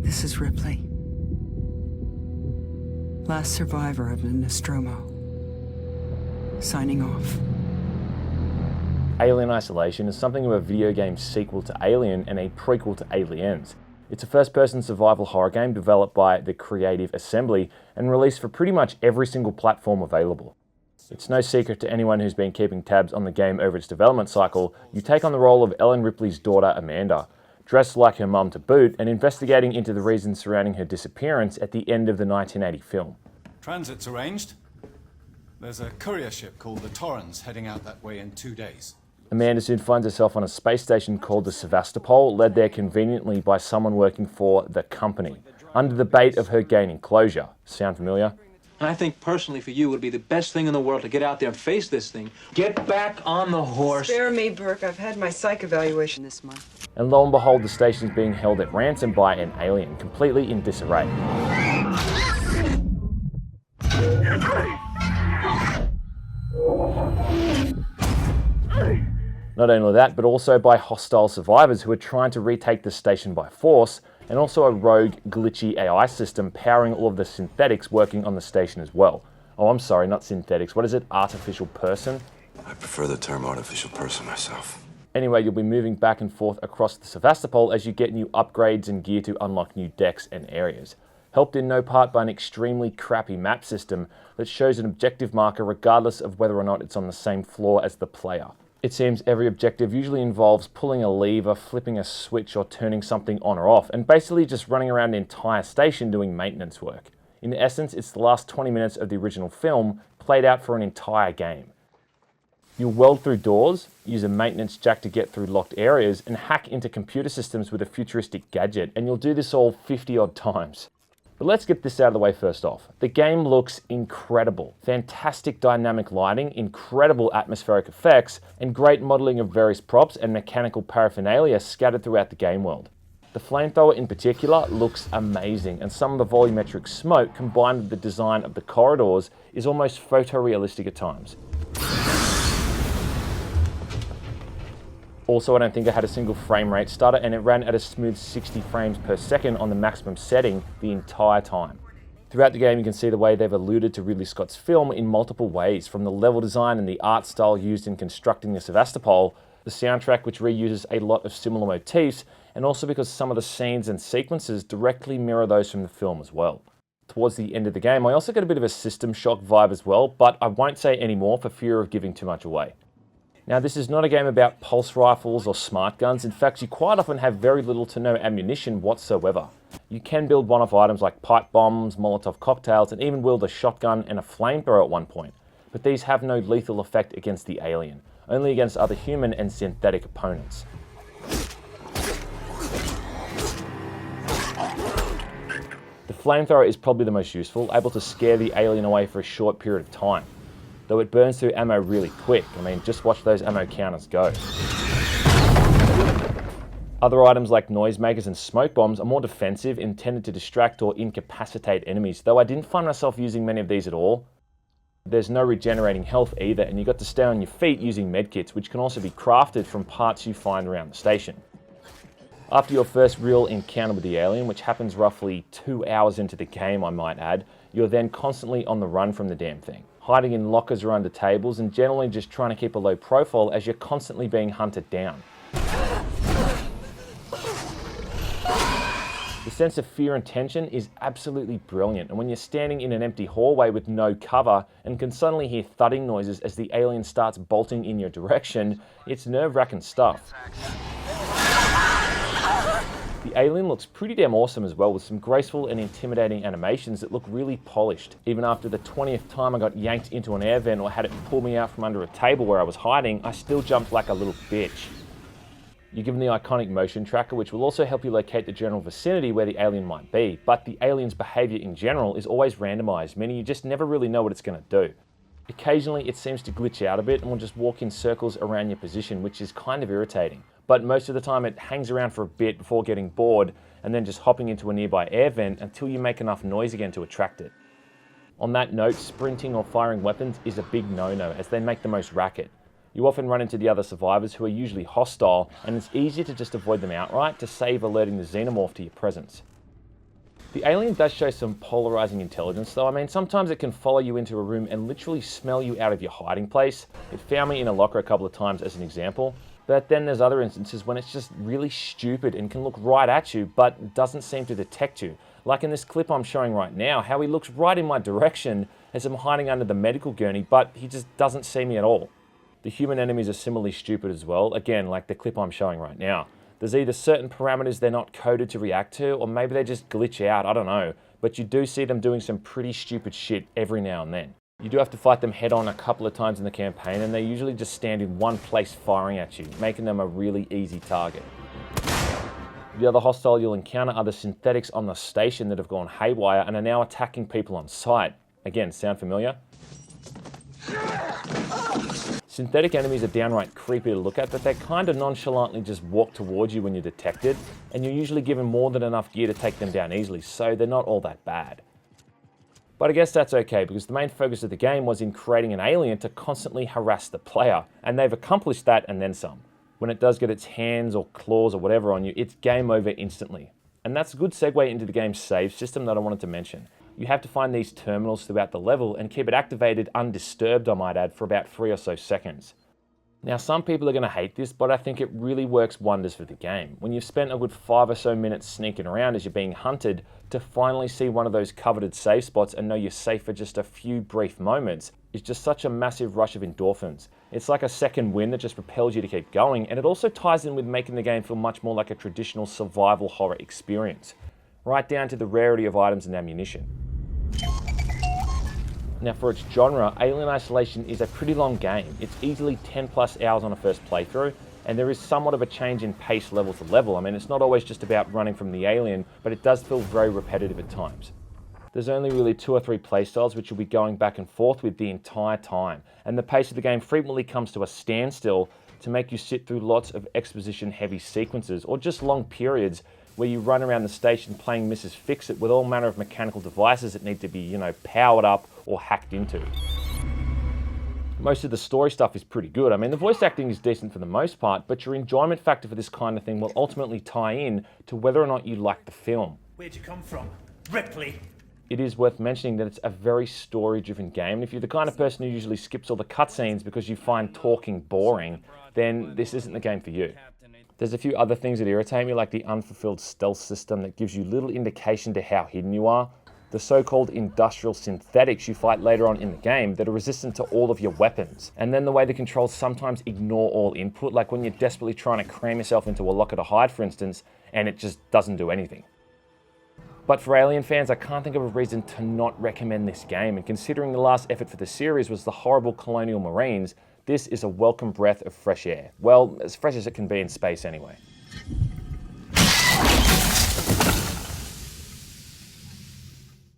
This is Ripley. Last survivor of the Nostromo. Signing off. Alien Isolation is something of a video game sequel to Alien and a prequel to Aliens. It's a first-person survival horror game developed by the Creative Assembly and released for pretty much every single platform available. It's no secret to anyone who's been keeping tabs on the game over its development cycle. You take on the role of Ellen Ripley's daughter Amanda, dressed like her mum to boot, and investigating into the reasons surrounding her disappearance at the end of the 1980 film. Transit's arranged. There's a courier ship called the Torrens heading out that way in 2 days. Amanda soon finds herself on a space station called the Sevastopol, led there conveniently by someone working for the company, under the bait of her gaining closure. Sound familiar? And I think personally for you it would be the best thing in the world to get out there and face this thing. Get back on the horse. Spare me, Burke. I've had my psych evaluation this month. And lo and behold, the station's being held at ransom by an alien, completely in disarray. Not only that, but also by hostile survivors who are trying to retake the station by force, and also a rogue, glitchy AI system powering all of the synthetics working on the station as well. Oh, I'm sorry, not synthetics. What is it? Artificial person? I prefer the term artificial person myself. Anyway, you'll be moving back and forth across the Sevastopol as you get new upgrades and gear to unlock new decks and areas. Helped in no part by an extremely crappy map system that shows an objective marker regardless of whether or not it's on the same floor as the player. It seems every objective usually involves pulling a lever, flipping a switch, or turning something on or off, and basically just running around the entire station doing maintenance work. In essence, it's the last 20 minutes of the original film played out for an entire game. You'll weld through doors, use a maintenance jack to get through locked areas, and hack into computer systems with a futuristic gadget, and you'll do this all 50 odd times. But let's get this out of the way first off. The game looks incredible. Fantastic dynamic lighting, incredible atmospheric effects, and great modeling of various props and mechanical paraphernalia scattered throughout the game world. The flamethrower in particular looks amazing, and some of the volumetric smoke combined with the design of the corridors is almost photorealistic at times. Also, I don't think I had a single frame rate stutter, and it ran at a smooth 60 frames per second on the maximum setting the entire time. Throughout the game, you can see the way they've alluded to Ridley Scott's film in multiple ways, from the level design and the art style used in constructing the Sevastopol, the soundtrack which reuses a lot of similar motifs, and also because some of the scenes and sequences directly mirror those from the film as well. Towards the end of the game, I also get a bit of a System Shock vibe as well, but I won't say any more for fear of giving too much away. Now, this is not a game about pulse rifles or smart guns. In fact, you quite often have very little to no ammunition whatsoever. You can build one-off items like pipe bombs, Molotov cocktails, and even wield a shotgun and a flamethrower at one point. But these have no lethal effect against the alien, only against other human and synthetic opponents. The flamethrower is probably the most useful, able to scare the alien away for a short period of time. Though it burns through ammo really quick. I mean, just watch those ammo counters go. Other items like noisemakers and smoke bombs are more defensive, intended to distract or incapacitate enemies, though I didn't find myself using many of these at all. There's no regenerating health either, and you've got to stay on your feet using medkits, which can also be crafted from parts you find around the station. After your first real encounter with the alien, which happens roughly 2 hours into the game, I might add, you're then constantly on the run from the damn thing, hiding in lockers or under tables, and generally just trying to keep a low profile as you're constantly being hunted down. The sense of fear and tension is absolutely brilliant, and when you're standing in an empty hallway with no cover and can suddenly hear thudding noises as the alien starts bolting in your direction, it's nerve-wracking stuff. The alien looks pretty damn awesome as well, with some graceful and intimidating animations that look really polished. Even after the 20th time I got yanked into an air vent or had it pull me out from under a table where I was hiding, I still jumped like a little bitch. You're given the iconic motion tracker, which will also help you locate the general vicinity where the alien might be, but the alien's behaviour in general is always randomised, meaning you just never really know what it's going to do. Occasionally it seems to glitch out a bit and will just walk in circles around your position, which is kind of irritating. But most of the time it hangs around for a bit before getting bored and then just hopping into a nearby air vent until you make enough noise again to attract it. On that note, sprinting or firing weapons is a big no-no, as they make the most racket. You often run into the other survivors who are usually hostile, and it's easier to just avoid them outright to save alerting the xenomorph to your presence. The alien does show some polarizing intelligence though. I mean, sometimes it can follow you into a room and literally smell you out of your hiding place. It found me in a locker a couple of times as an example. But then there's other instances when it's just really stupid and can look right at you, but doesn't seem to detect you. Like in this clip I'm showing right now, how he looks right in my direction as I'm hiding under the medical gurney, but he just doesn't see me at all. The human enemies are similarly stupid as well, again, like the clip I'm showing right now. There's either certain parameters they're not coded to react to, or maybe they just glitch out, I don't know. But you do see them doing some pretty stupid shit every now and then. You do have to fight them head on a couple of times in the campaign, and they usually just stand in one place firing at you, making them a really easy target. The other hostile you'll encounter are the synthetics on the station that have gone haywire and are now attacking people on sight. Again, sound familiar? Synthetic enemies are downright creepy to look at, but they kind of nonchalantly just walk towards you when you're detected, and you're usually given more than enough gear to take them down easily, so they're not all that bad. But I guess that's okay, because the main focus of the game was in creating an alien to constantly harass the player, and they've accomplished that and then some. When it does get its hands or claws or whatever on you, it's game over instantly. And that's a good segue into the game's save system that I wanted to mention. You have to find these terminals throughout the level and keep it activated undisturbed, I might add, for about 3 or so seconds. Now, some people are going to hate this, but I think it really works wonders for the game. When you've spent a good 5 or so minutes sneaking around as you're being hunted, to finally see one of those coveted save spots and know you're safe for just a few brief moments is just such a massive rush of endorphins. It's like a second wind that just propels you to keep going, and it also ties in with making the game feel much more like a traditional survival horror experience, right down to the rarity of items and ammunition. Now, for its genre, Alien Isolation is a pretty long game. It's easily 10 plus hours on a first playthrough, and there is somewhat of a change in pace level to level. I mean, it's not always just about running from the alien, but it does feel very repetitive at times. There's only really 2 or 3 playstyles which you'll be going back and forth with the entire time, and the pace of the game frequently comes to a standstill to make you sit through lots of exposition-heavy sequences, or just long periods where you run around the station playing Mrs. Fix-It with all manner of mechanical devices that need to be, powered up or hacked into. Most of the story stuff is pretty good. I mean, the voice acting is decent for the most part, but your enjoyment factor for this kind of thing will ultimately tie in to whether or not you like the film. Where'd you come from? Ripley? It is worth mentioning that it's a very story-driven game, and if you're the kind of person who usually skips all the cutscenes because you find talking boring, then this isn't the game for you. There's a few other things that irritate me, like the Unfulfilled stealth system that gives you little indication to how hidden you are, the so-called industrial synthetics you fight later on in the game that are resistant to all of your weapons, and then the way the controls sometimes ignore all input, like when you're desperately trying to cram yourself into a locker to hide, for instance, and it just doesn't do anything. But for Alien fans, I can't think of a reason to not recommend this game, and considering the last effort for the series was the horrible Colonial Marines, this is a welcome breath of fresh air. Well, as fresh as it can be in space anyway.